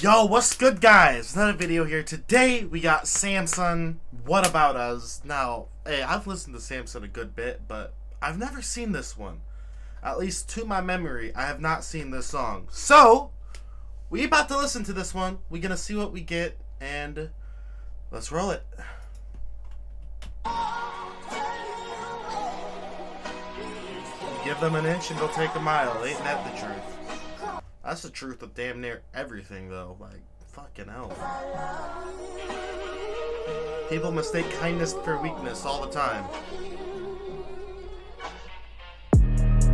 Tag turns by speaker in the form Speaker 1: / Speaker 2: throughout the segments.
Speaker 1: Yo, what's good, guys? Another video here. Today we got Samson, What About Us. Now, hey, I've listened to Samson a good bit, but I've never seen this one. At least to my memory, I have not seen this song. So, we about to listen to this one. We're gonna see what we get, and let's roll it. Give them an inch and they'll take a mile. Ain't that the truth? That's the truth of damn near everything, though. Like, fucking hell. People mistake kindness for weakness all the time.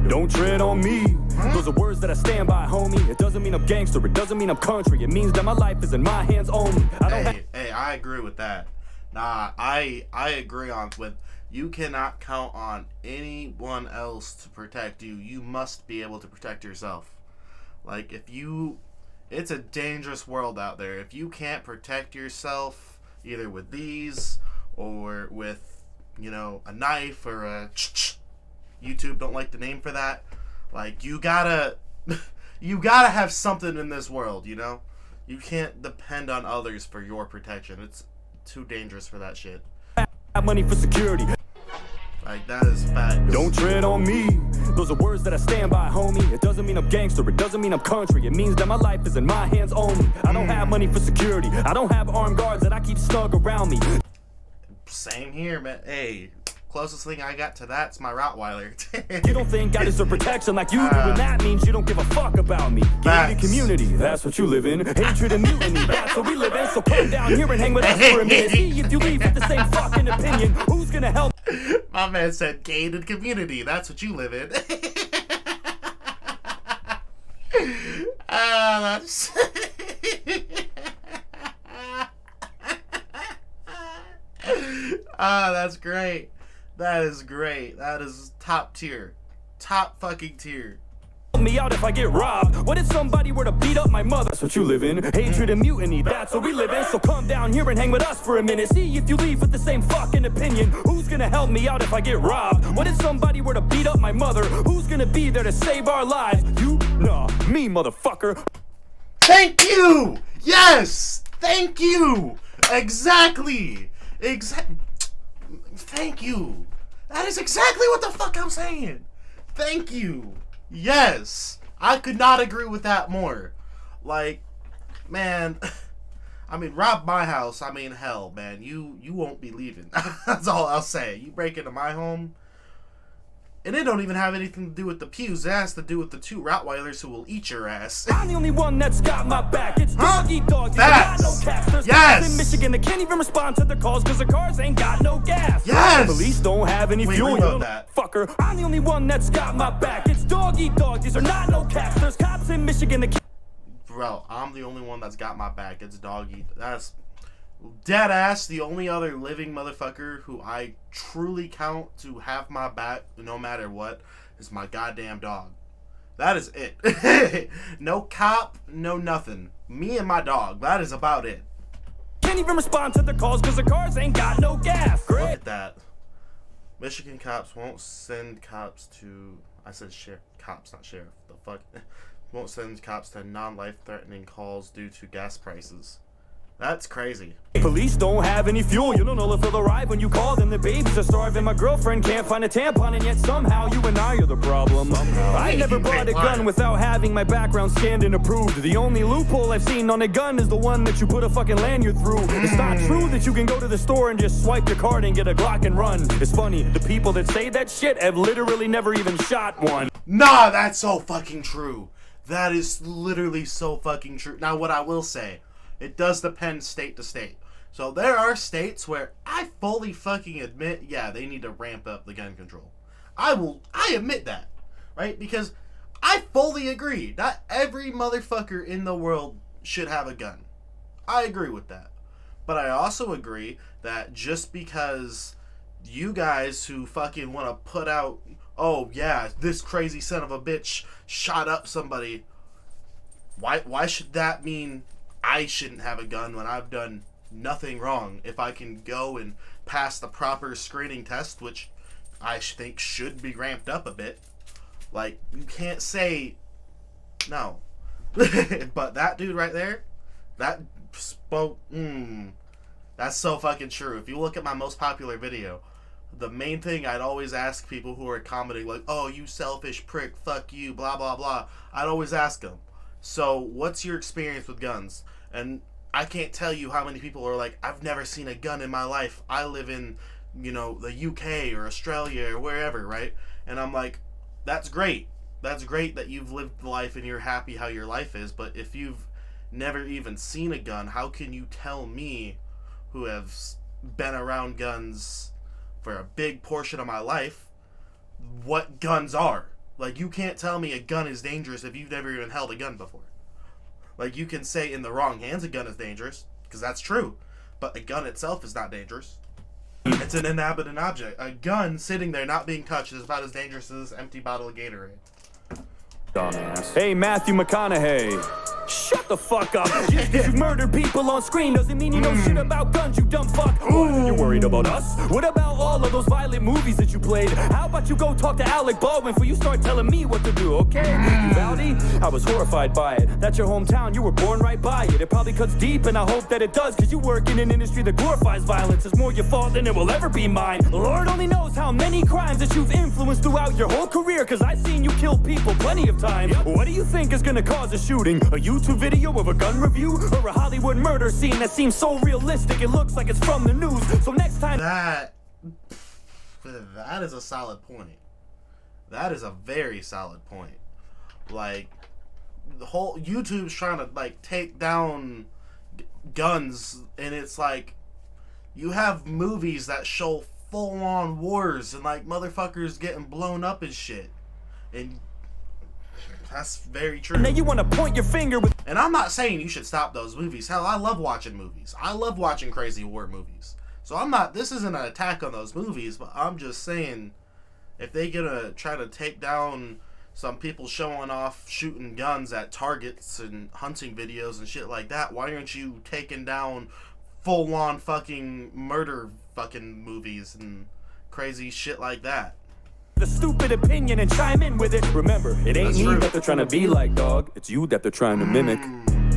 Speaker 2: Don't tread on me. Those are words that I stand by, homie. It doesn't mean I'm gangster. It doesn't mean I'm country. It means that my life is in my hands only.
Speaker 1: Hey, I agree with that. Nah, I agree with you cannot count on anyone else to protect you. You must be able to protect yourself. Like, it's a dangerous world out there. If you can't protect yourself, either with these or with, a knife or a YouTube don't like the name for that. Like, you gotta have something in this world, You can't depend on others for your protection. It's too dangerous for that shit.
Speaker 2: Money for security.
Speaker 1: Like, that is facts.
Speaker 2: Don't tread on me. Those are words that I stand by, homie. It doesn't mean I'm gangster. It doesn't mean I'm country. It means that my life is in my hands only. I don't have money for security. I don't have armed guards that I keep snug around me.
Speaker 1: Same here, man. Hey, closest thing I got to that's my Rottweiler.
Speaker 2: You don't think I deserve protection like you do, and that means you don't give a fuck about me. Gated community, that's what you live in. Hatred and mutiny, that's what we live in. So come down here and hang with us for a minute. See if you leave with the same fucking opinion. Who's gonna help?
Speaker 1: My man said gated community, that's what you live in. That's... that's great. That is great. That is top tier. Top fucking tier.
Speaker 2: Me out if I get robbed. What if somebody were to beat up my mother? That's what you live in. Hatred and mutiny, that's what we live in. So come down here and hang with us for a minute. See if you leave with the same fucking opinion. Who's gonna help me out if I get robbed? What if somebody were to beat up my mother? Who's gonna be there to save our lives? You? Nah, me, motherfucker.
Speaker 1: Thank you! Yes! Thank you! Exactly! Thank you! That is exactly what the fuck I'm saying! Thank you! Yes! I could not agree with that more. Like, man, rob my house, hell, man. You won't be leaving. That's all I'll say. You break into my home, and it don't even have anything to do with the pews. It has to do with the two Rottweilers who will eat your ass.
Speaker 2: I'm the only one that's got my back. It's Doggy Dog.
Speaker 1: Yes!
Speaker 2: No cats. There's
Speaker 1: Yes!
Speaker 2: in Michigan that can't even respond to the calls because the cars ain't got no gas.
Speaker 1: Yes!
Speaker 2: Police don't have any fuel.
Speaker 1: Reload that.
Speaker 2: Fucker. I'm the only one that's got my back. It's Doggy Dog. These are not no cats. There's cops in Michigan that can't...
Speaker 1: Bro, I'm the only one that's got my back. It's Doggy. That's dead ass the only other living motherfucker who I truly count to have my back no matter what is my goddamn dog. That is it. No cop, no nothing. Me and my dog. That is about it.
Speaker 2: Can't even respond to the calls because the cars ain't got no gas.
Speaker 1: Look at that. Michigan cops won't send cops to... I said sheriff. Cops, not sheriff. The fuck? Won't send cops to non-life-threatening calls due to gas prices. That's crazy.
Speaker 2: Police don't have any fuel. You don't know if they'll arrive when you call them. The babies are starving. My girlfriend can't find a tampon, and yet somehow you and I are the problem. I never bought a gun without having my background scanned and approved. The only loophole I've seen on a gun is the one that you put a fucking lanyard through. It's not true that you can go to the store and just swipe your card and get a Glock and run. It's funny, the people that say that shit have literally never even shot one.
Speaker 1: Nah, that's so fucking true. That is literally so fucking true. Now, what I will say, it does depend state to state. So there are states where I fully fucking admit, yeah, they need to ramp up the gun control. I admit that, right? Because I fully agree. Not every motherfucker in the world should have a gun. I agree with that. But I also agree that just because you guys who fucking want to put out, oh yeah, this crazy son of a bitch shot up somebody, why should that mean I shouldn't have a gun when I've done nothing wrong? If I can go and pass the proper screening test, which I think should be ramped up a bit, like, you can't say no. But that dude right there, That spoke. That's so fucking true. If you look at my most popular video, the main thing I'd always ask people who are commenting, like, oh, you selfish prick, fuck you, blah, blah, blah. I'd always ask them, so what's your experience with guns? And I can't tell you how many people are like, I've never seen a gun in my life. I live in, the UK or Australia or wherever, right? And I'm like, that's great. That's great that you've lived the life and you're happy how your life is. But if you've never even seen a gun, how can you tell me, who have been around guns for a big portion of my life, what guns are? Like, you can't tell me a gun is dangerous if you've never even held a gun before. Like, you can say in the wrong hands a gun is dangerous, because that's true, but a gun itself is not dangerous. It's an inanimate object. A gun sitting there not being touched is about as dangerous as this empty bottle of Gatorade.
Speaker 2: Dumbass. Hey, Matthew McConaughey. Shut the fuck up. Just because you murdered people on screen doesn't mean you know shit about guns, you dumb fuck. What, you worried about us? What about all of those violent movies that you played? How about you go talk to Alec Baldwin before you start telling me what to do, okay? Uvalde? I was horrified by it. That's your hometown, you were born right by it. It probably cuts deep and I hope that it does, cause you work in an industry that glorifies violence. It's more your fault than it will ever be mine. Lord only knows how many crimes that you've influenced throughout your whole career, cause I've seen you kill people plenty of times. What do you think is gonna cause a shooting? A YouTube video of a gun review? Or a Hollywood murder scene that seems so realistic it looks like it's from the news? So next time...
Speaker 1: That is a solid point. That is a very solid point. Like, the whole YouTube's trying to, like, take down guns, and it's like, you have movies that show full-on wars and, like, motherfuckers getting blown up and shit. And that's very true.
Speaker 2: Now you want to point your finger with...
Speaker 1: And I'm not saying you should stop those movies. Hell, I love watching movies. I love watching crazy war movies. So I'm not... This isn't an attack on those movies, but I'm just saying, if they gonna try to take down some people showing off shooting guns at targets and hunting videos and shit like that, why aren't you taking down full-on fucking murder fucking movies and crazy shit like that?
Speaker 2: The stupid opinion and chime in with it. Remember, it ain't me that they're trying to be like, dog. It's you that they're trying to mimic.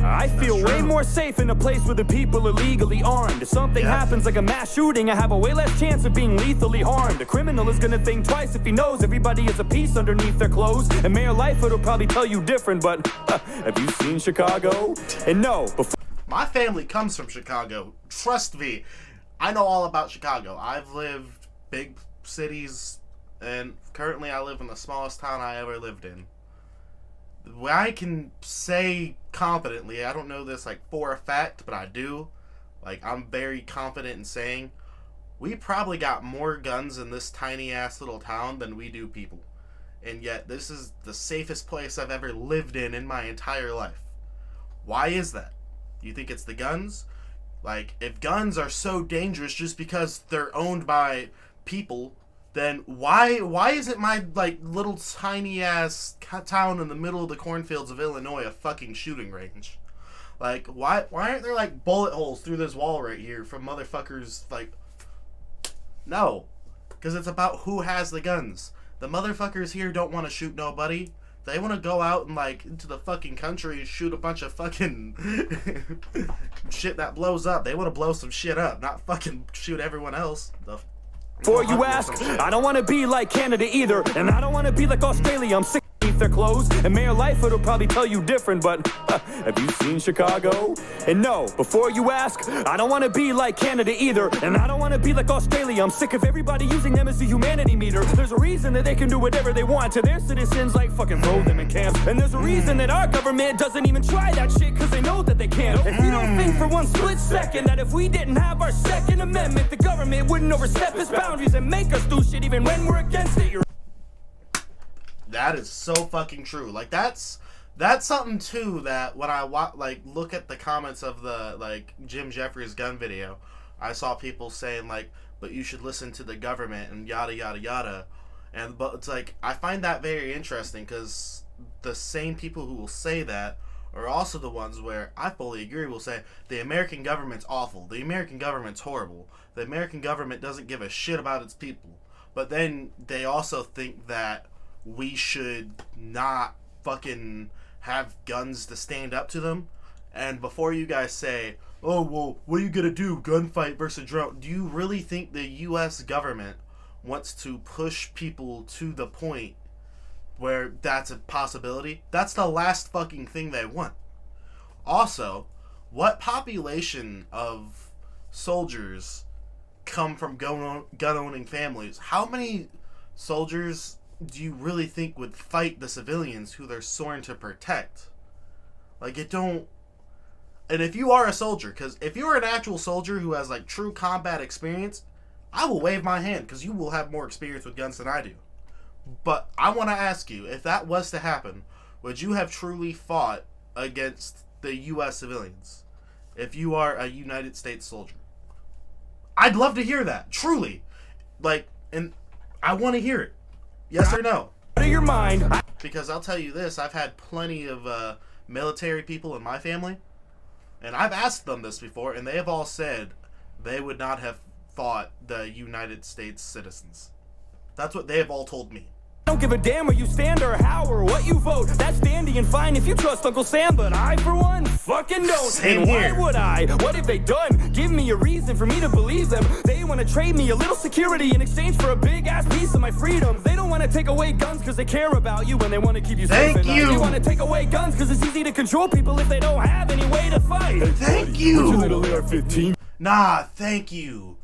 Speaker 2: I feel way more safe in a place where the people are legally armed. If something happens like a mass shooting, I have a way less chance of being lethally harmed. A criminal is gonna think twice if he knows everybody is a piece underneath their clothes. And Mayor Lightfoot will probably tell you different, but have you seen Chicago? And no, before...
Speaker 1: My family comes from Chicago. Trust me. I know all about Chicago. I've lived big cities, and currently I live in the smallest town I ever lived in. I can say confidently, I don't know this like for a fact, but I do. Like, I'm very confident in saying we probably got more guns in this tiny ass little town than we do people. And yet this is the safest place I've ever lived in my entire life. Why is that? Do you think it's the guns? Like, if guns are so dangerous just because they're owned by people, then why isn't my, like, little tiny ass town in the middle of the cornfields of Illinois a fucking shooting range? Like, why aren't there, like, bullet holes through this wall right here from motherfuckers, like... No. Because it's about who has the guns. The motherfuckers here don't want to shoot nobody. They want to go out and, like, into the fucking country and shoot a bunch of fucking shit that blows up. They want to blow some shit up, not fucking shoot everyone else.
Speaker 2: Before you ask, I don't want to be like Canada either, and I don't want to be like Australia. I'm sick of their clothes, and Mayor Lightfoot will probably tell you different, but have you seen Chicago? And no, before you ask, I don't want to be like Canada either, and I don't want to be like Australia. I'm sick of everybody using them as the humanity meter. There's a reason that they can do whatever they want to their citizens, like fucking throw them in camps. And there's a reason that our government doesn't even try that shit, because they know that they can't. If you don't think for one split second that if we didn't have our Second Amendment, the government wouldn't overstep its boundaries and make us do shit even when we're against it.
Speaker 1: That is so fucking true. Like, that's something too that when I look at the comments of the, like, Jim Jeffries gun video, I saw people saying, like, but you should listen to the government and yada yada yada. But it's like, I find that very interesting, because the same people who will say that are also the ones where I fully agree will say the American government's awful, the American government's horrible, the American government doesn't give a shit about its people. But then they also think that we should not fucking have guns to stand up to them. And before you guys say, oh, well, what are you going to do? Gunfight versus drone. Do you really think the U.S. government wants to push people to the point where that's a possibility? That's the last fucking thing they want. Also, what population of soldiers come from gun-owning families? How many soldiers do you really think would fight the civilians who they're sworn to protect? Like, it don't... And if you are a soldier, because if you're an actual soldier who has, like, true combat experience, I will wave my hand, because you will have more experience with guns than I do. But I want to ask you, if that was to happen, would you have truly fought against the U.S. civilians if you are a United States soldier? I'd love to hear that, truly. Like, and I want to hear it. Yes or no?
Speaker 2: Out of your mind.
Speaker 1: Because I'll tell you this, I've had plenty of military people in my family, and I've asked them this before, and they have all said they would not have fought the United States citizens. That's what they have all told me.
Speaker 2: I don't give a damn where you stand or how or what you vote. That's dandy and fine if you trust Uncle Sam, but I, for one, fucking don't.
Speaker 1: Same
Speaker 2: and
Speaker 1: here.
Speaker 2: Why would I? What have they done? Give me a reason for me to believe them. They want to trade me a little security in exchange for a big-ass piece of my freedom. They don't want to take away guns because they care about you and they want to keep you safe at night. They want to take away guns because it's easy to control people if they don't have any way to fight.
Speaker 1: Thank you.
Speaker 2: Your little AR-15.
Speaker 1: Nah, thank you.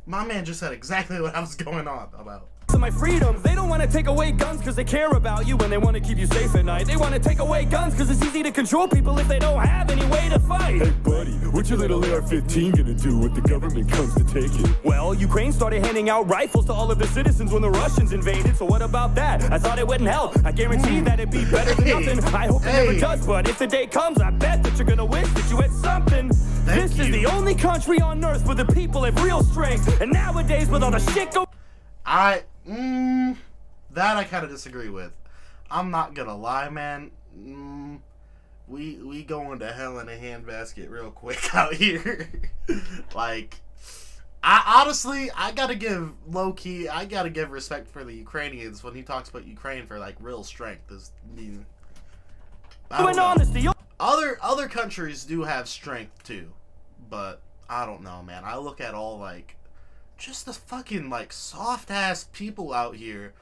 Speaker 1: My man just said exactly what I was going on about.
Speaker 2: My freedom. They don't want to take away guns because they care about you and they want to keep you safe at night. They want to take away guns because it's easy to control people if they don't have any way to fight. Hey buddy, what your little AR-15 gonna do when the government comes to take it? Well, Ukraine started handing out rifles to all of the citizens when the Russians invaded, so what about that? I thought it wouldn't help. I guarantee that it'd be better than nothing. I hope it never does, but if the day comes, I bet that you're gonna wish that you had something. This is the only country on earth where the people have real strength, and nowadays with all the shit go...
Speaker 1: That I kind of disagree with. I'm not gonna lie, man. We going to hell in a handbasket real quick out here. Like, I gotta give I gotta give respect for the Ukrainians when he talks about Ukraine for like real strength. Other countries do have strength too, but I don't know, man. I look at all like just the fucking like soft ass people out here,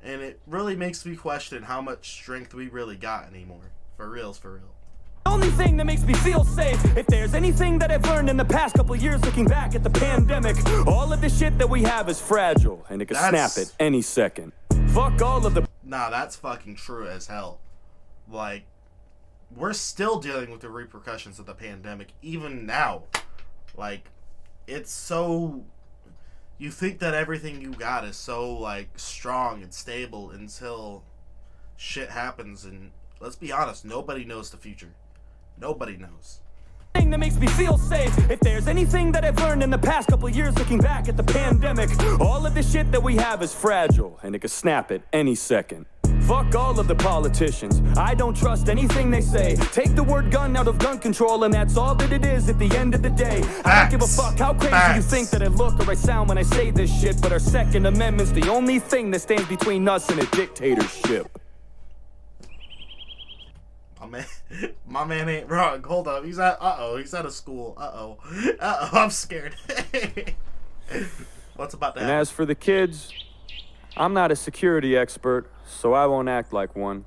Speaker 1: and it really makes me question how much strength we really got anymore. For real.
Speaker 2: The only thing that makes me feel safe, if there's anything that I've learned in the past couple years looking back at the pandemic, all of the shit that we have is fragile and it can snap at any second. Fuck all of the...
Speaker 1: Nah, that's fucking true as hell. Like, we're still dealing with the repercussions of the pandemic even now. Like, it's so... You think that everything you got is so, like, strong and stable until shit happens, and let's be honest, nobody knows the future. Nobody knows.
Speaker 2: Thing that makes me feel safe, if there's anything that I've learned in the past couple years looking back at the pandemic, all of the shit that we have is fragile, and it could snap at any second. Fuck all of the politicians. I don't trust anything they say. Take the word gun out of gun control, and that's all that it is at the end of the day. I don't give a fuck how crazy you think that I look or I sound when I say this shit, but our Second Amendment's the only thing that stands between us and a dictatorship.
Speaker 1: My man ain't wrong. Hold up. He's at a school. I'm scared. What's about to happen?
Speaker 2: And as for the kids, I'm not a security expert, so I won't act like one.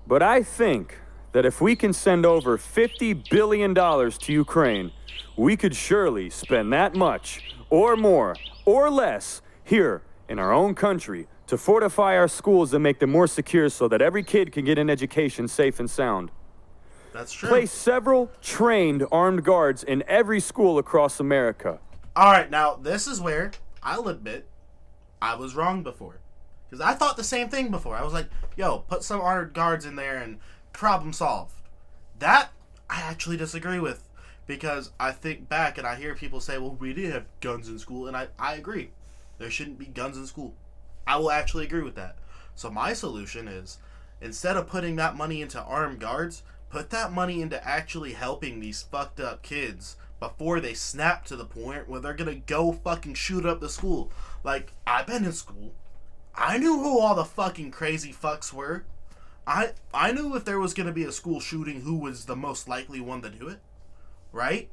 Speaker 2: But I think that if we can send over $50 billion to Ukraine, we could surely spend that much, or more, or less, here in our own country to fortify our schools and make them more secure so that every kid can get an education safe and sound.
Speaker 1: That's true.
Speaker 2: Place several trained armed guards in every school across America.
Speaker 1: All right, now this is where I'll admit I was wrong before. Because I thought the same thing before. I was like, yo, put some armed guards in there and problem solved. That I actually disagree with. Because I think back and I hear people say, well, we did have guns in school. And I agree. There shouldn't be guns in school. I will actually agree with that. So my solution is, instead of putting that money into armed guards, put that money into actually helping these fucked up kids before they snap to the point where they're gonna go fucking shoot up the school. Like, I've been in school. I knew who all the fucking crazy fucks were. I knew if there was going to be a school shooting, who was the most likely one to do it, right?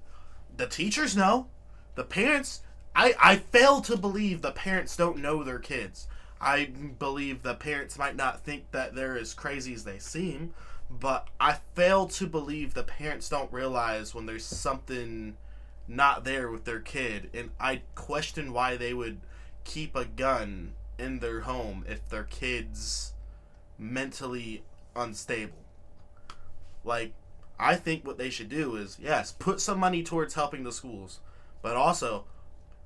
Speaker 1: The teachers know. The parents, I fail to believe the parents don't know their kids. I believe the parents might not think that they're as crazy as they seem, but I fail to believe the parents don't realize when there's something not there with their kid, and I question why they would keep a gun in their home if their kid's mentally unstable. Like, I think what they should do is, yes, put some money towards helping the schools, but also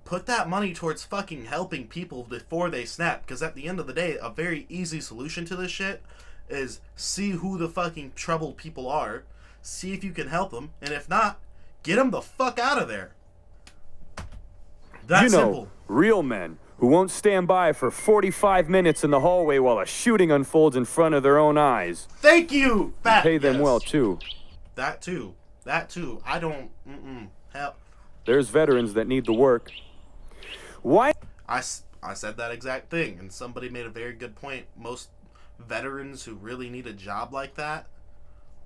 Speaker 1: put that money towards fucking helping people before they snap, because at the end of the day, a very easy solution to this shit is see who the fucking troubled people are, see if you can help them, and if not, get them the fuck out of there. That's simple.
Speaker 2: Real men who won't stand by for 45 minutes in the hallway while a shooting unfolds in front of their own eyes.
Speaker 1: Thank you, Fat.
Speaker 2: Pay them well, too.
Speaker 1: That too. I don't, hell.
Speaker 2: There's veterans that need the work. Why?
Speaker 1: I said that exact thing, and somebody made a very good point. Most veterans who really need a job like that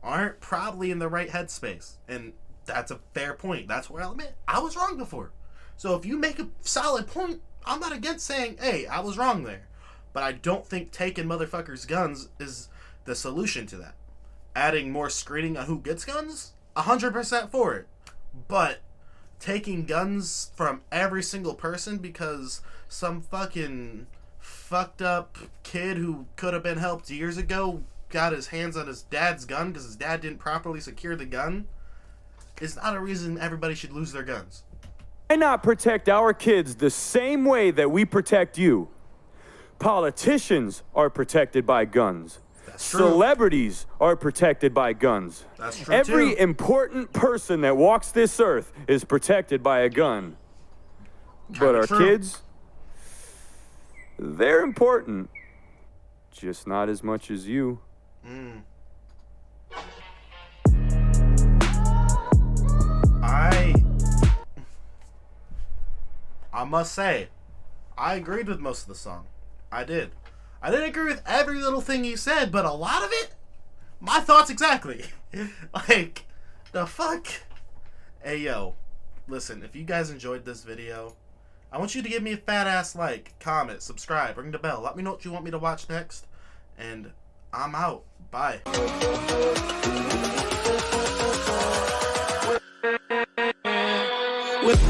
Speaker 1: aren't probably in the right headspace, and that's a fair point. That's where I'll admit I was wrong before. So if you make a solid point, I'm not against saying, hey, I was wrong there. But I don't think taking motherfuckers' guns is the solution to that. Adding more screening on who gets guns, 100% for it. But taking guns from every single person because some fucking fucked up kid who could have been helped years ago got his hands on his dad's gun because his dad didn't properly secure the gun is not a reason everybody should lose their guns.
Speaker 2: Why not protect our kids the same way that we protect you? Politicians are protected by guns.
Speaker 1: That's true.
Speaker 2: Celebrities are protected by guns.
Speaker 1: That's true.
Speaker 2: Every important person that walks this earth is protected by a gun. But our kids, they're important. Just not as much as you.
Speaker 1: I must say, I agreed with most of the song. I did. I didn't agree with every little thing he said, but a lot of it, my thoughts exactly. Like, the fuck? Hey, yo, listen, if you guys enjoyed this video, I want you to give me a fat ass like, comment, subscribe, ring the bell. Let me know what you want me to watch next. And I'm out. Bye. With